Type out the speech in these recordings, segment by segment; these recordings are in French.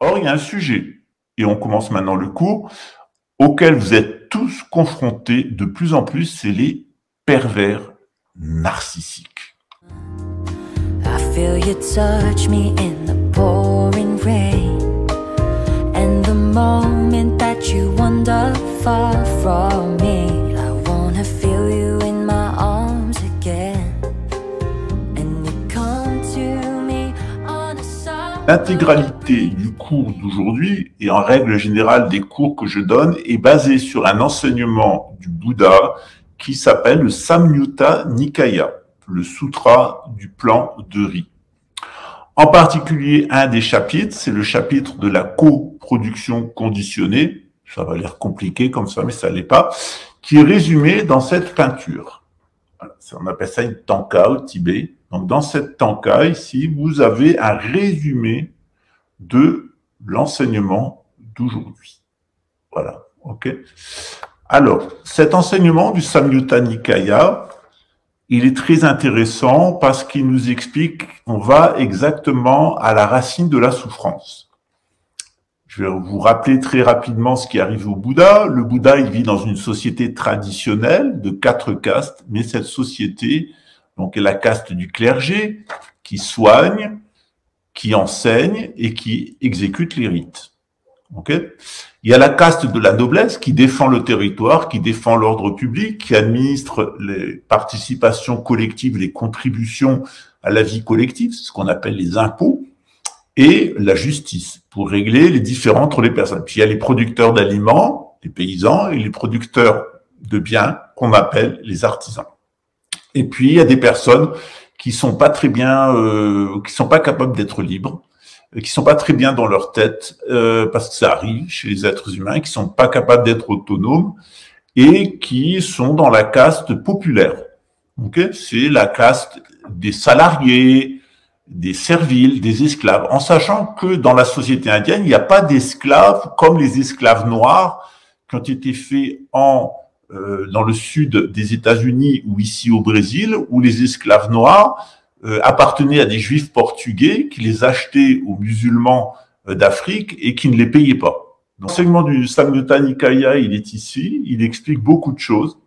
Or, il y a un sujet, et on commence maintenant le cours, auquel vous êtes tous confrontés de plus en plus, c'est les pervers narcissiques. I feel you touch me in the pouring rain, and the moment that you wander far from me, I wanna feel you in my arms again, and you come to me on a summer. L'intégralité du cours d'aujourd'hui, et en règle générale des cours que je donne, est basée sur un enseignement du Bouddha qui s'appelle le Samyutta Nikaya, le Sutra du plan de riz. En particulier, un des chapitres, c'est le chapitre de la coproduction conditionnée. Ça va l'air compliqué comme ça, mais ça l'est pas, qui est résumé dans cette peinture. Voilà, on appelle ça une tanka au Tibet. Donc, dans cette tanka, ici, vous avez un résumé de l'enseignement d'aujourd'hui. Voilà, ok. Alors, cet enseignement du Samyutta Nikaya, il est très intéressant parce qu'il nous explique, on va exactement à la racine de la souffrance. Je vais vous rappeler très rapidement ce qui arrive au Bouddha. Le Bouddha, il vit dans une société traditionnelle de 4 castes, mais cette société, donc, est la caste du clergé, qui soigne, qui enseigne et qui exécute les rites. Okay. Il y a la caste de la noblesse qui défend le territoire, qui défend l'ordre public, qui administre les participations collectives, les contributions à la vie collective, c'est ce qu'on appelle les impôts, et la justice pour régler les différends entre les personnes. Puis il y a les producteurs d'aliments, les paysans, et les producteurs de biens qu'on appelle les artisans. Et puis il y a des personnes qui sont pas très bien, qui sont pas capables d'être libres, qui sont pas très bien dans leur tête, parce que ça arrive chez les êtres humains, qui sont pas capables d'être autonomes et qui sont dans la caste populaire. Okay, c'est la caste des salariés, des serviles, des esclaves, en sachant que dans la société indienne, il n'y a pas d'esclaves comme les esclaves noirs qui ont été faits dans le sud des États-Unis ou ici au Brésil, où les esclaves noirs appartenaient à des juifs portugais qui les achetaient aux musulmans d'Afrique et qui ne les payaient pas. L'enseignement du Samyutta Nikaya, il est ici, il explique beaucoup de choses.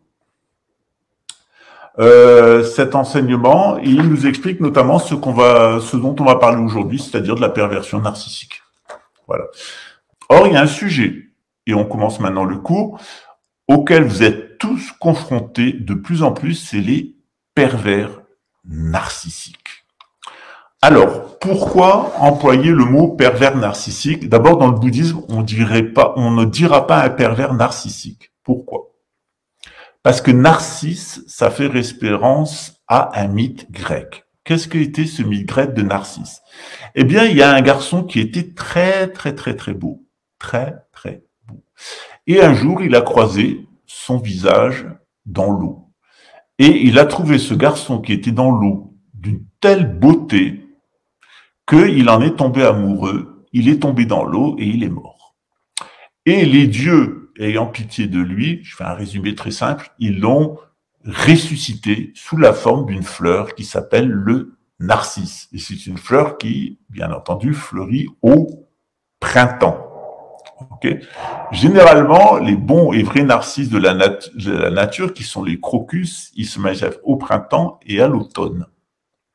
Cet enseignement, il nous explique notamment ce dont on va parler aujourd'hui, c'est-à-dire de la perversion narcissique. Voilà. Or, il y a un sujet, et on commence maintenant le cours, auquel vous êtes tous confrontés de plus en plus, c'est les pervers narcissique. Alors, pourquoi employer le mot pervers narcissique? D'abord, dans le bouddhisme, on ne dira pas un pervers narcissique. Pourquoi? Parce que Narcisse, ça fait référence à un mythe grec. Qu'est-ce qu'était ce mythe grec de Narcisse? Eh bien, il y a un garçon qui était très, très, très, très beau. Très, très beau. Et un jour, il a croisé son visage dans l'eau. Et il a trouvé ce garçon qui était dans l'eau d'une telle beauté qu'il en est tombé amoureux, il est tombé dans l'eau et il est mort. Et les dieux, ayant pitié de lui, je fais un résumé très simple, ils l'ont ressuscité sous la forme d'une fleur qui s'appelle le narcisse. Et c'est une fleur qui, bien entendu, fleurit au printemps. Okay. Généralement, les bons et vrais narcisses de la nature, qui sont les crocus, ils se manifestent au printemps et à l'automne,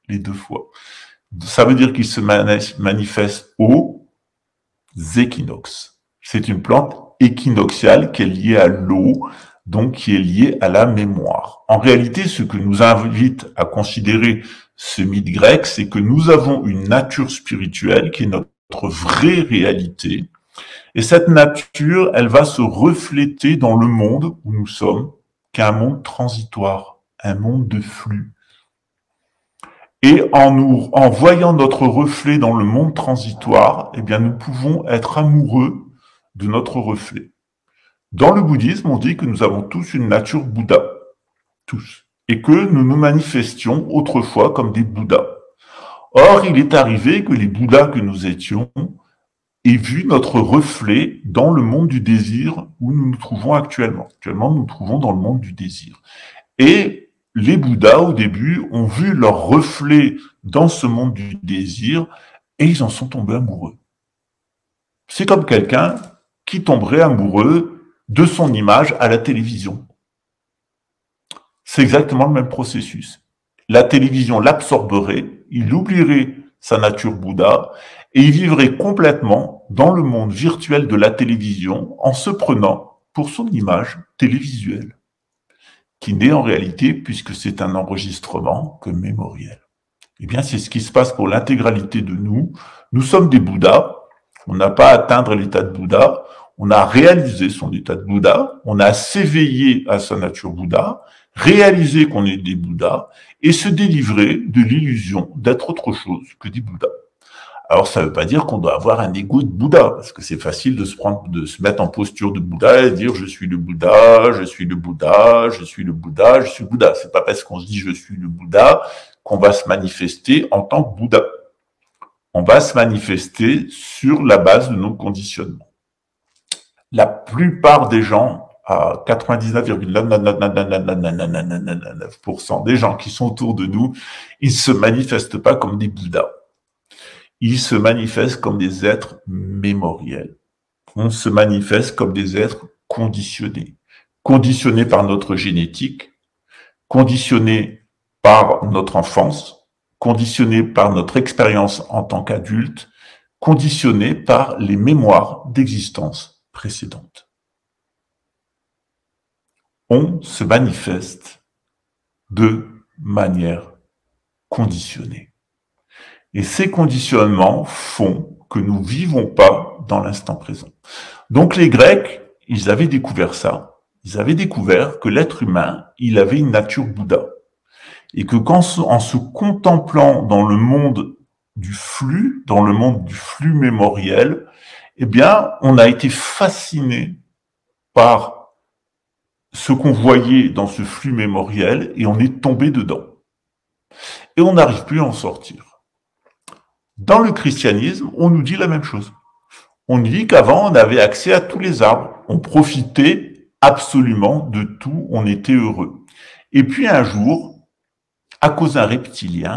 les 2 fois. Ça veut dire qu'ils se manifestent aux équinoxes. C'est une plante équinoxiale qui est liée à l'eau, donc qui est liée à la mémoire. En réalité, ce que nous invite à considérer ce mythe grec, c'est que nous avons une nature spirituelle qui est notre vraie réalité. Et cette nature, elle va se refléter dans le monde où nous sommes, qui est un monde transitoire, un monde de flux. Et en voyant notre reflet dans le monde transitoire, eh bien, nous pouvons être amoureux de notre reflet. Dans le bouddhisme, on dit que nous avons tous une nature Bouddha. Tous. Et que nous nous manifestions autrefois comme des Bouddhas. Or, il est arrivé que les Bouddhas que nous étions aient vu notre reflet dans le monde du désir où nous nous trouvons actuellement. Actuellement, nous nous trouvons dans le monde du désir. Et les Bouddhas, au début, ont vu leur reflet dans ce monde du désir et ils en sont tombés amoureux. C'est comme quelqu'un qui tomberait amoureux de son image à la télévision. C'est exactement le même processus. La télévision l'absorberait, il oublierait sa nature Bouddha et il vivrait complètement dans le monde virtuel de la télévision en se prenant pour son image télévisuelle, qui n'est en réalité, puisque c'est un enregistrement, que mémoriel. Eh bien, c'est ce qui se passe pour l'intégralité de nous. Nous sommes des Bouddhas, on n'a pas à atteindre l'état de Bouddha, on a réalisé son état de Bouddha, on a s'éveillé à sa nature Bouddha, réalisé qu'on est des Bouddhas et se délivrer de l'illusion d'être autre chose que des Bouddhas. Alors, ça ne veut pas dire qu'on doit avoir un ego de Bouddha, parce que c'est facile de se mettre en posture de Bouddha et dire je suis le Bouddha, je suis le Bouddha, je suis le Bouddha, je suis le Bouddha. C'est pas parce qu'on se dit je suis le Bouddha qu'on va se manifester en tant que Bouddha. On va se manifester sur la base de nos conditionnements. La plupart des gens, à 99,999% des gens qui sont autour de nous, ils se manifestent pas comme des Bouddhas. Ils se manifestent comme des êtres mémoriels. On se manifeste comme des êtres conditionnés. Conditionnés par notre génétique, conditionnés par notre enfance, conditionnés par notre expérience en tant qu'adulte, conditionnés par les mémoires d'existence précédentes. On se manifeste de manière conditionnée. Et ces conditionnements font que nous vivons pas dans l'instant présent. Donc les Grecs, ils avaient découvert ça. Ils avaient découvert que l'être humain, il avait une nature Bouddha. Et que en se contemplant dans le monde du flux mémoriel, eh bien, on a été fasciné par ce qu'on voyait dans ce flux mémoriel et on est tombé dedans. Et on n'arrive plus à en sortir. Dans le christianisme, on nous dit la même chose. On nous dit qu'avant, on avait accès à tous les arbres. On profitait absolument de tout, on était heureux. Et puis un jour, à cause d'un reptile,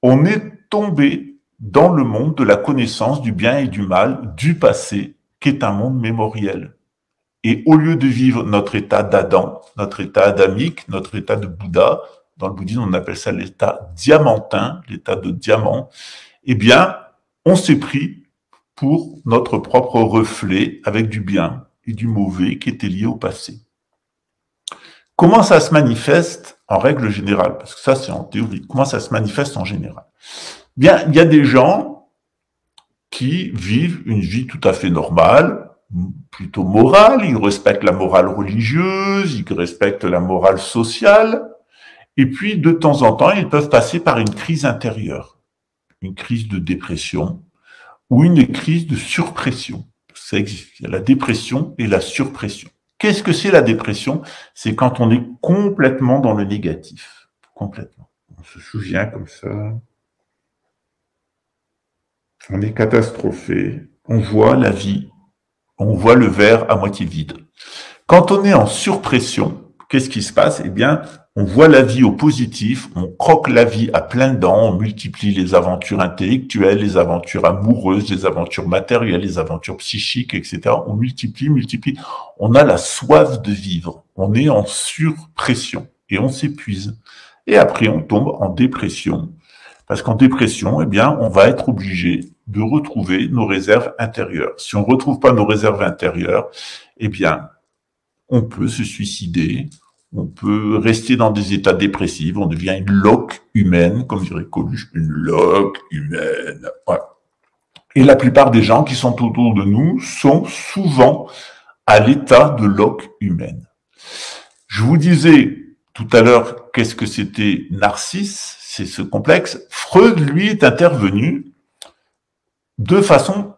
on est tombé dans le monde de la connaissance du bien et du mal, du passé, qui est un monde mémoriel. Et au lieu de vivre notre état d'Adam, notre état adamique, notre état de Bouddha, dans le bouddhisme, on appelle ça l'état diamantin, l'état de diamant, eh bien, on s'est pris pour notre propre reflet avec du bien et du mauvais qui étaient liés au passé. Comment ça se manifeste en règle générale? Parce que ça, c'est en théorie. Comment ça se manifeste en général? Bien, il y a des gens qui vivent une vie tout à fait normale, plutôt morale, ils respectent la morale religieuse, ils respectent la morale sociale, et puis, de temps en temps, ils peuvent passer par une crise intérieure, une crise de dépression ou une crise de surpression. Ça existe. Il y a la dépression et la surpression. Qu'est-ce que c'est la dépression? C'est quand on est complètement dans le négatif. Complètement. On se souvient comme ça. On est catastrophé. On voit la vie. On voit le verre à moitié vide. Quand on est en surpression, qu'est-ce qui se passe? Eh bien, on voit la vie au positif, on croque la vie à pleines dents, on multiplie les aventures intellectuelles, les aventures amoureuses, les aventures matérielles, les aventures psychiques, etc. On multiplie. On a la soif de vivre. On est en surpression et on s'épuise. Et après, on tombe en dépression. Parce qu'en dépression, eh bien, on va être obligé de retrouver nos réserves intérieures. Si on ne retrouve pas nos réserves intérieures, eh bien, on peut se suicider, on peut rester dans des états dépressifs, on devient une loque humaine, comme dirait Coluche, une loque humaine. Voilà. Et la plupart des gens qui sont autour de nous sont souvent à l'état de loque humaine. Je vous disais tout à l'heure qu'est-ce que c'était Narcisse, c'est ce complexe. Freud, lui, est intervenu de façon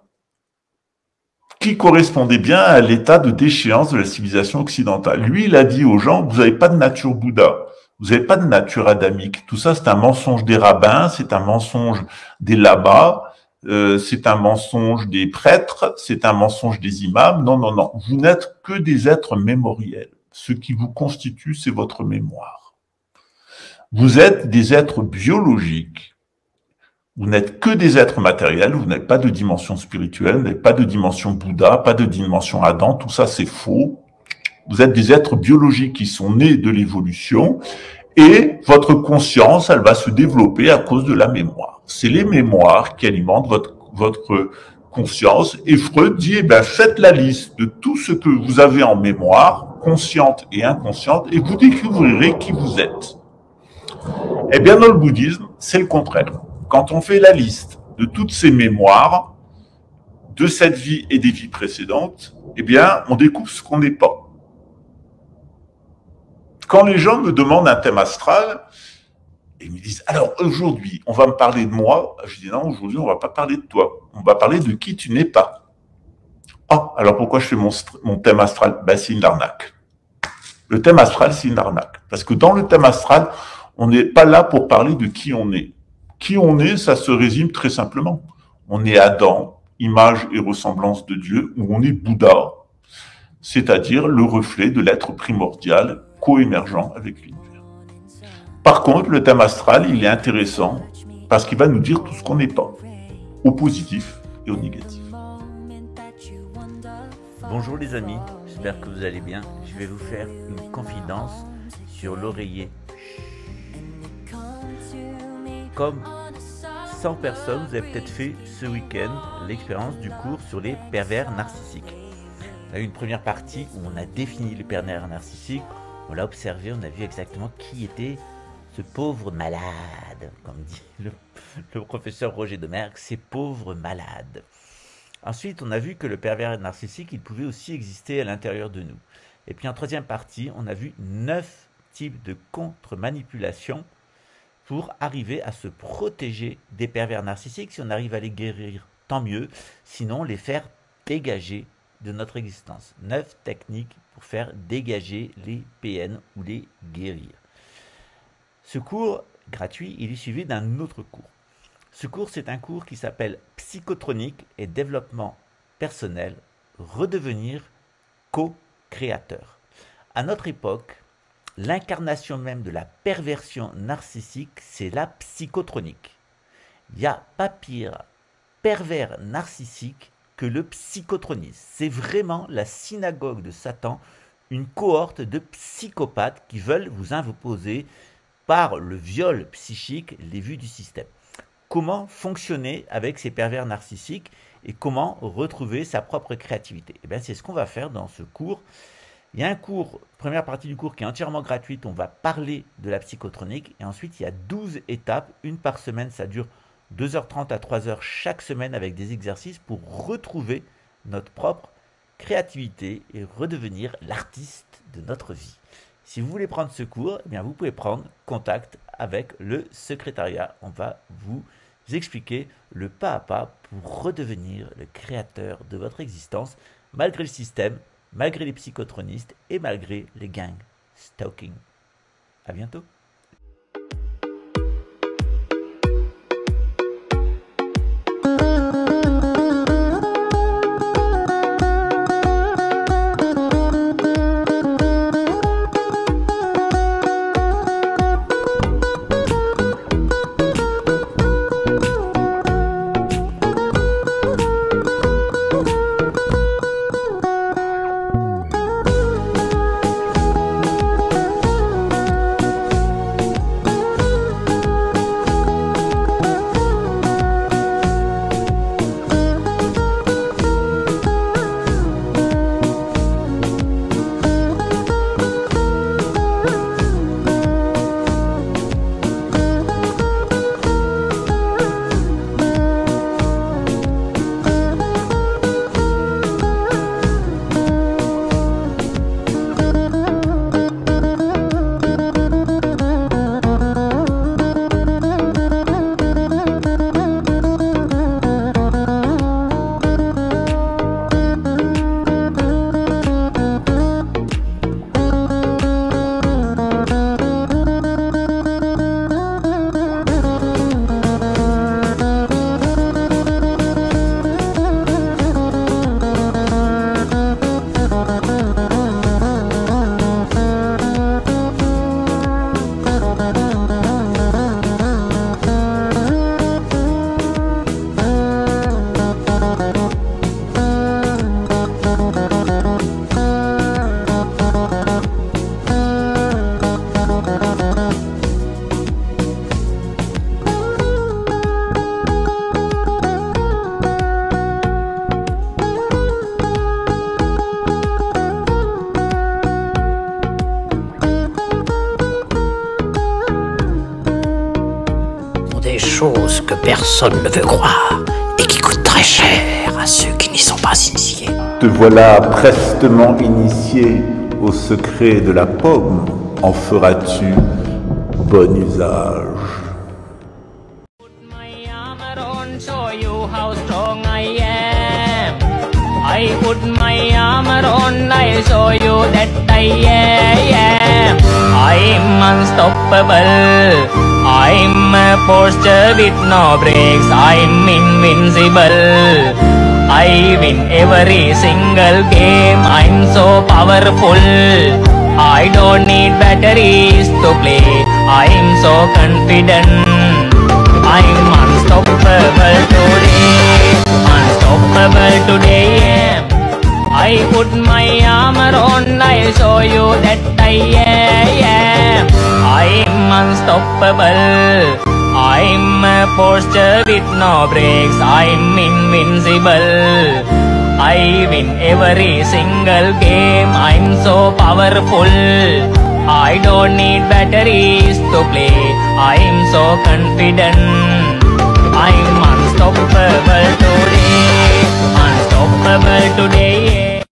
qui correspondait bien à l'état de déchéance de la civilisation occidentale. Lui, il a dit aux gens, vous n'avez pas de nature Bouddha, vous n'avez pas de nature adamique. Tout ça, c'est un mensonge des rabbins, c'est un mensonge des lamas, c'est un mensonge des prêtres, c'est un mensonge des imams. Non. Vous n'êtes que des êtres mémoriels. Ce qui vous constitue, c'est votre mémoire. Vous êtes des êtres biologiques. Vous n'êtes que des êtres matériels, vous n'avez pas de dimension spirituelle, vous n'avez pas de dimension Bouddha, pas de dimension Adam, tout ça c'est faux. Vous êtes des êtres biologiques qui sont nés de l'évolution et votre conscience, elle va se développer à cause de la mémoire. C'est les mémoires qui alimentent votre conscience et Freud dit, faites la liste de tout ce que vous avez en mémoire, consciente et inconsciente, et vous découvrirez qui vous êtes. Eh bien, dans le bouddhisme, c'est le contraire. Quand on fait la liste de toutes ces mémoires, de cette vie et des vies précédentes, eh bien, on découvre ce qu'on n'est pas. Quand les gens me demandent un thème astral, ils me disent, alors aujourd'hui, on va me parler de moi. Je dis, non, aujourd'hui, on va pas parler de toi. On va parler de qui tu n'es pas. Ah, alors pourquoi je fais mon thème astral? C'est une arnaque. Le thème astral, c'est une arnaque. Parce que dans le thème astral, on n'est pas là pour parler de qui on est. Qui on est, ça se résume très simplement. On est Adam, image et ressemblance de Dieu, ou on est Bouddha, c'est-à-dire le reflet de l'être primordial, co-émergent avec l'univers. Par contre, le thème astral, il est intéressant parce qu'il va nous dire tout ce qu'on n'est pas, au positif et au négatif. Bonjour les amis, j'espère que vous allez bien. Je vais vous faire une confidence sur l'oreiller. Comme 100 personnes, vous avez peut-être fait ce week-end l'expérience du cours sur les pervers narcissiques. On a eu une première partie où on a défini le pervers narcissique, on l'a observé, on a vu exactement qui était ce pauvre malade, comme dit le professeur Roger Demerck, ces pauvres malades. Ensuite, on a vu que le pervers narcissique, il pouvait aussi exister à l'intérieur de nous. Et puis en troisième partie, on a vu 9 types de contre-manipulation pour arriver à se protéger des pervers narcissiques. Si on arrive à les guérir, tant mieux. Sinon, les faire dégager de notre existence. 9 techniques pour faire dégager les PN ou les guérir. Ce cours gratuit, il est suivi d'un autre cours. Ce cours, c'est un cours qui s'appelle Psychotronique et développement personnel, redevenir co-créateur. À notre époque, l'incarnation même de la perversion narcissique, c'est la psychotronique. Il n'y a pas pire pervers narcissique que le psychotronisme. C'est vraiment la synagogue de Satan, une cohorte de psychopathes qui veulent vous imposer par le viol psychique les vues du système. Comment fonctionner avec ces pervers narcissiques et comment retrouver sa propre créativité? C'est ce qu'on va faire dans ce cours. Il y a un cours, première partie du cours qui est entièrement gratuite, on va parler de la psychotronique et ensuite il y a 12 étapes, une par semaine, ça dure 2h30 à 3h chaque semaine avec des exercices pour retrouver notre propre créativité et redevenir l'artiste de notre vie. Si vous voulez prendre ce cours, vous pouvez prendre contact avec le secrétariat. On va vous expliquer le pas à pas pour redevenir le créateur de votre existence malgré le système, malgré les psychotronistes et malgré les gangs stalking. À bientôt. chose que personne ne veut croire et qui coûte très cher à ceux qui n'y sont pas initiés. Te voilà prestement initié au secret de la pomme. En feras-tu bon usage? I put my armor on, I'll show you that I am. I'm unstoppable. I'm a posture with no brakes. I'm invincible. I win every single game. I'm so powerful. I don't need batteries to play. I'm so confident. I'm unstoppable today. Unstoppable today. I put my armor on, I'll show you that I am. I'm unstoppable. I'm a posture with no brakes. I'm invincible. I win every single game. I'm so powerful. I don't need batteries to play. I'm so confident. I'm unstoppable today. Unstoppable today.